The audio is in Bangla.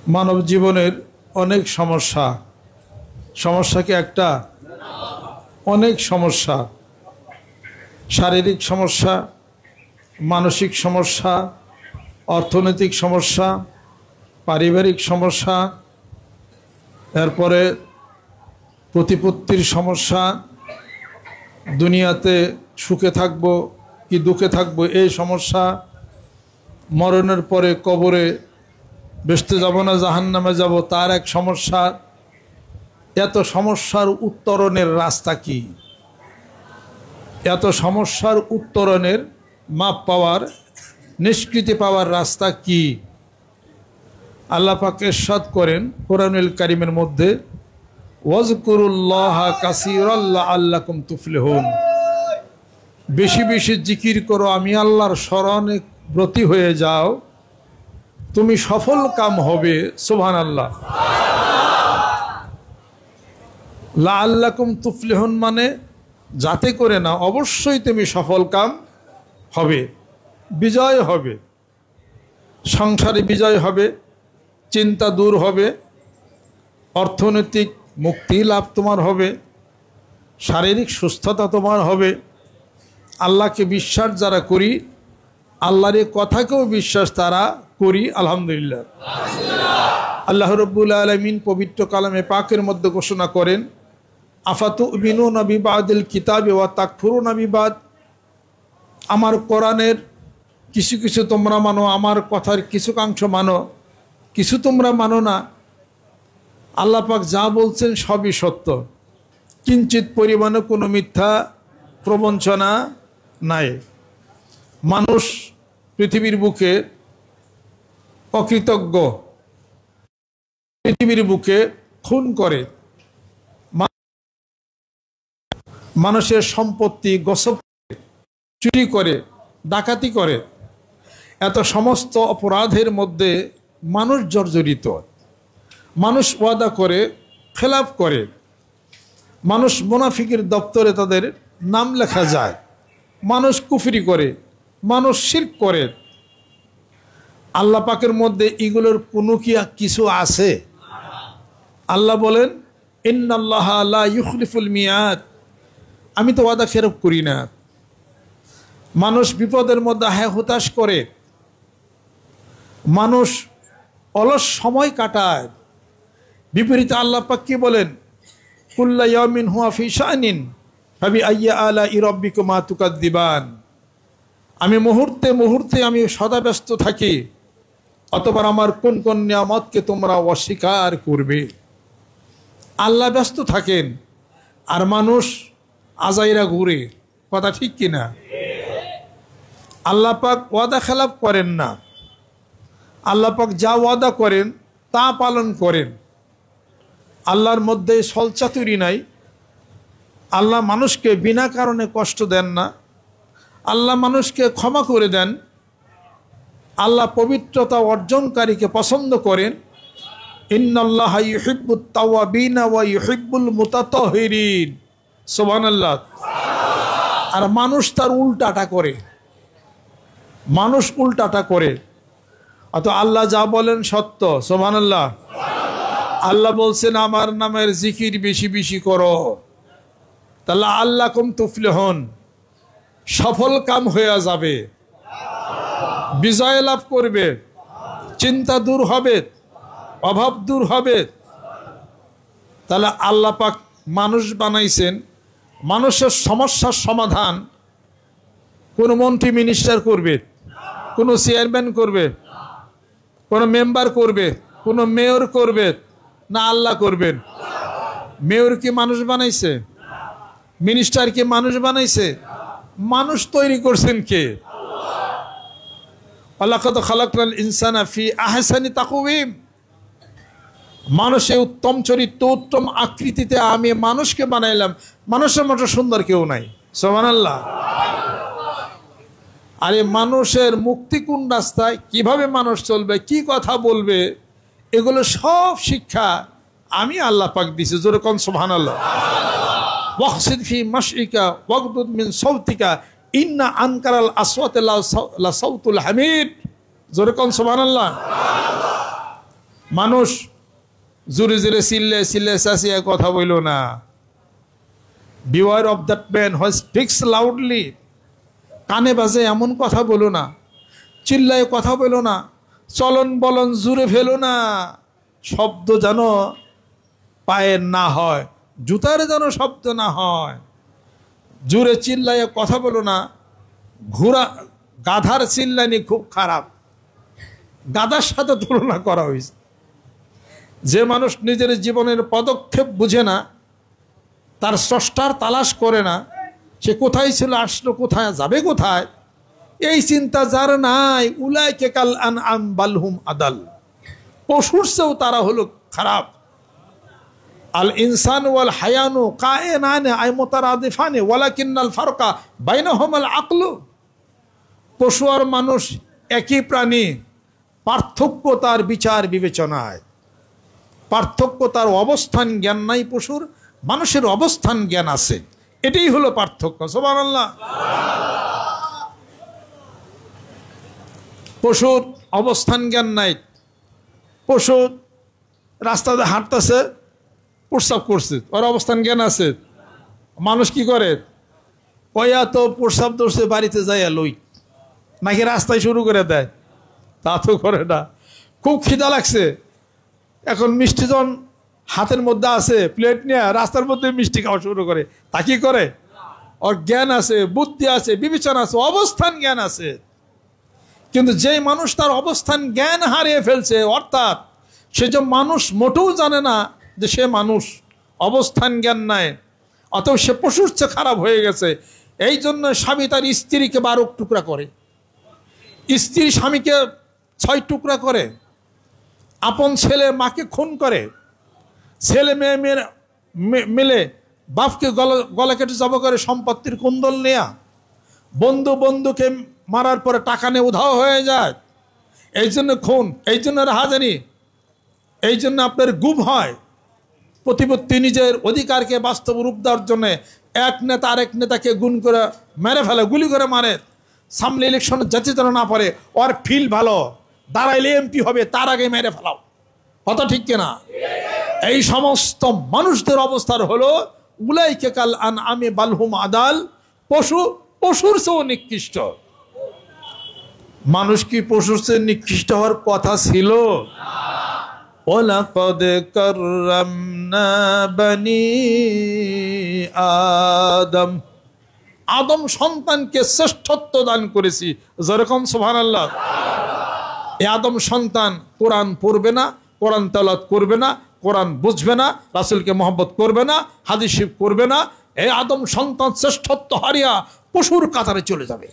মানব জীবনের অনেক সমস্যা। সমস্যা কি একটা? অনেক সমস্যা। শারীরিক সমস্যা, মানসিক সমস্যা, অর্থনৈতিক সমস্যা, পারিবারিক সমস্যা, এরপরে প্রতিপত্তির সমস্যা, দুনিয়াতে সুখে থাকবো কি দুঃখে থাকবো এই সমস্যা, মরণের পরে কবরে বেহেশতে যাব না জাহান্নামে যাব তার এক সমস্যা। এত সমস্যার উত্তরণের রাস্তা কি? এত সমস্যার উত্তরণের মাপ পাওয়ার, নিষ্কৃতি পাওয়ার রাস্তা কি? আল্লাহ পাক ইরশাদ করেন কোরআনুল কারীমের মধ্যে, ওয়াজকুরুল্লাহা কাসীরান লাআল্লাকুম তুফলিহুন। বেশি বেশি জিকির করো, আমি আল্লাহর স্মরণে ব্রতী হয়ে যাও, তুমি সফল কাম হবে। সুবহানাল্লাহ। লাআল্লাকুম তুফলিহুন মানে যাতে করে না, অবশ্যই তুমি সফল কাম হবে, বিজয় হবে, সংসারে বিজয় হবে, চিন্তা দূর হবে, অর্থনৈতিক মুক্তি লাভ তোমার হবে, শারীরিক সুস্থতা তোমার হবে। আল্লাহকে বিশ্বাস যারা করি, আল্লাহর এই কথাকেও বিশ্বাস তারা করি, আলহামদুলিল্লাহ। আল্লাহ রাব্বুল আলামিন পবিত্র কালামে পাকের মধ্যে ঘোষণা করেন, আফাতুমিনুনা বিবাদিল কিতাবি ওয়া তাকফুরুনা বিবাদ। আমার কোরআনের কিছু কিছু তোমরা মানো, আমার কথার কিছুকাংশ মানো, কিছু তোমরা মানো না। আল্লাহ পাক যা বলছেন সবই সত্য, কিঞ্চিত পরিমাণে কোনো মিথ্যা প্রবঞ্চনা নাই। মানুষ পৃথিবীর বুকে অকৃতজ্ঞ, পৃথিবীর বুকে খুন করে, মানুষের সম্পত্তি গসব করে, চুরি করে, ডাকাতি করে। এত সমস্ত অপরাধের মধ্যে মানুষ জর্জরিত। মানুষ ওয়াদা করে, খেলাফ করে, মানুষ মুনাফিকের দপ্তরে তাদের নাম লেখা যায়, মানুষ কুফরি করে, মানুষ শিরক করে। আল্লাহ পাকের মধ্যে এগুলোর কোনো কি কিছু আছে? আল্লাহ বলেন, ইন্নাল্লাহা লা ইউখলিফুল মিয়াদ, আমি তো ওয়াদা খেলাফ করি না। মানুষ বিপদের মধ্যে হতাশ করে, মানুষ অলস সময় কাটায়। বিপরীতে আল্লাহ পাক কি বলেন, কুল্লা ইয়াউমিন হুয়া ফি শানিন ফাবি আইয়ি আলাই রাব্বিকুমা তুকাদ্দিবান। আমি মুহূর্তে মুহূর্তে আমি সদা ব্যস্ত থাকি, অতঃপর আমার কোন কোন নিয়ামতকে তোমরা অস্বীকার করবে। আল্লাহ ব্যস্ত থাকেন আর মানুষ আজাইরা ঘুরে। কথা ঠিক কিনা? আল্লাহ পাক ওয়াদা খেলাফ করেন না। আল্লাহ পাক যা ওয়াদা করেন তা পালন করেন। আল্লাহর মধ্যে ছলচাতুরি নাই। আল্লাহ মানুষকে বিনা কারণে কষ্ট দেন না। আল্লাহ মানুষকে ক্ষমা করে দেন। আল্লাহ পবিত্রতা অর্জনকারীকে পছন্দ করেন। ইন্নাল্লাহা ইউহিব্বুত তাওয়াবিনা ওয়া ইউহিব্বুল মুতাতাহহিরিন। সুবহানাল্লাহ। আর মানুষ তার উল্টাটা করে, মানুষ উল্টাটা করে। অত আল্লাহ যা বলেন সত্য। সুবহানাল্লাহ। আল্লাহ বলছেন আমার নামের জিকির বেশি বেশি করো, তাহলে আল্লাকুম তুফলিহুন, সফল কাম হয়ে যাবে, বিজয় লাভ করবে, চিন্তা দূর হবে, অভাব দূর হবে। তাহলে আল্লাহ পাক মানুষ বানাইছেন, মানুষের সমস্যার সমাধান কোন মন্ত্রী মিনিস্টার করবে, কোন চেয়ারম্যান করবে, কোন মেম্বার করবে, কোন মেয়র করবে না আল্লাহ করবেন? মেয়র কি মানুষ বানাইছে? মিনিস্টার কি মানুষ বানাইছে? মানুষ তৈরি করছেন কে? ওয়ালাকাদ খালাকনাল ইনসানা ফি আহসানি তাকওয়িম। মানুষের উত্তম চরিত্র, উত্তম আকৃতিতে আমি মানুষকে বানাইলাম। মানুষের মতো সুন্দর কেউ নাই। সুবহানাল্লাহ। আরে মানুষের মুক্তি কোন রাস্তায়, কিভাবে মানুষ চলবে, কি কথা বলবে, এগুলো সব শিক্ষা আমি আল্লাহ পাক দিছি। জোরে কোন সুবহানাল্লাহ। ওয়াকসিদ ফি মাশইকা ওয়াগদুদ মিন সাউতিকা ইন্না আনকারাল আসওয়াতি লা সাউতুল হামিদ। জোরে কোন সুবহানাল্লাহ। মানুষ জোরে জোরে চিল্লে চিল্লে চাচিয়ে কথা বইল না। Beware of that man who speaks loudly, কানে বাজে এমন কথা বলো না, চিল্লায় কথা বলো না, চলন বলন জুড়ে ফেলো না, শব্দ যেন পায়ের না হয়, জুতার যেন শব্দ না হয়, জুড়ে চিল্লায় কথা বলো না। ঘোড়া গাধার চিল্লানি খুব খারাপ, গাধার সাথে তুলনা করা হয়েছে। যে মানুষ নিজের জীবনের পদক্ষেপ বুঝে না, তার স্রষ্টার তালাশ করে না, সে কোথায় ছিল, আসলো কোথায়, যাবে কোথায়, এই চিন্তা যার নাই, উলাইকে কাল আনআম বাল হুম আদাল, পশুর চেয়েও তারা হলো খারাপ। আল ইনসান ওয়াল হায়ানু কায়েনানে আই মুতারাদিফানে ওয়ালাকিন্নাল ফারকা বাইনাহুমাল আকলু। পশু আর মানুষ একই প্রাণী, পার্থক্য তার বিচার বিবেচনায়, পার্থক্য তার অবস্থান জ্ঞান নাই। পশুর, মানুষের অবস্থান জ্ঞান আছে, এটাই হলো পার্থক্য। সুবহানাল্লাহ। পশুর অবস্থান জ্ঞান নাই। পশু রাস্তাতে হাঁটতেছে, প্রস্রাব করছে, ওর অবস্থান জ্ঞান আছে। মানুষ কি করে, কয়া তো প্রস্রাব ধরছে, বাড়িতে যাইয়া লই, নাকি রাস্তায় শুরু করে দেয়, তা তো করে না। খুব খিদা লাগছে, এখন মিষ্টি যখন হাতের মধ্যে আছে, প্লেট নিয়ে রাস্তার মধ্যে মিষ্টি খাওয়া শুরু করে, তা কি করে, ওর জ্ঞান আছে, বুদ্ধি আছে, বিবেচনা আছে, অবস্থান জ্ঞান আছে। কিন্তু যেই মানুষ তার অবস্থান জ্ঞান হারিয়ে ফেলছে, অর্থাৎ সে যে মানুষ মোটেও জানে না যে সে মানুষ, অবস্থান জ্ঞান নাই, অতএব সে পশুর চেয়ে খারাপ হয়ে গেছে। এই জন্য স্বামী তার স্ত্রীকে 12 টুকরা করে, স্ত্রী স্বামীকে 6 টুকরা করে, আপন ছেলে মাকে খুন করে, ছেলে মেয়ে মিলে বাপকে গলা কেটে জব করে, সম্পত্তির কুন্দল নেয়া, বন্ধু বন্ধুকে মারার পরে টাকা নিয়ে উধাও হয়ে যায়। এই জন্য খুন, এই জন্য রাহাজানি, এই জন্য আপনার গুম হয়। প্রতিপত্তি নিজের অধিকারকে বাস্তব রূপ দেওয়ার জন্য এক নেতা আরেক নেতাকে গুণ করে মেরে ফেলে, গুলি করে মারে। সামনে ইলেকশনে যাতে যেন না পারে, ওর ফিল ভালো, দাঁড়াইলে এমপি হবে, তার আগে মেরে ফেলাও। কথা ঠিক কিনা? এই সমস্ত মানুষদের অবস্থার হলো উলাইকে কাল আনআমি বাল হুম আদাল, পশু পশুর চেয়েও নিকৃষ্ট। মানুষ কি পশুর চেয়ে নিকৃষ্ট হওয়ার কথা ছিল? ওয়ালাকাদ কাররামনা বানি আদম, আদম সন্তানকে শ্রেষ্ঠত্ব দান করেছি। যেরকম সুবহানাল্লাহ। এই আদম সন্তান কোরআন পড়বে না, কোরআন তেলাওয়াত করবে না, কোরআন বুঝবে না, রাসূলকে মহব্বত করবে না, হাদিস করবে না, এই আদম সন্তান শ্রেষ্ঠত্ব হারিয়া পশুর কাতারে চলে যাবে।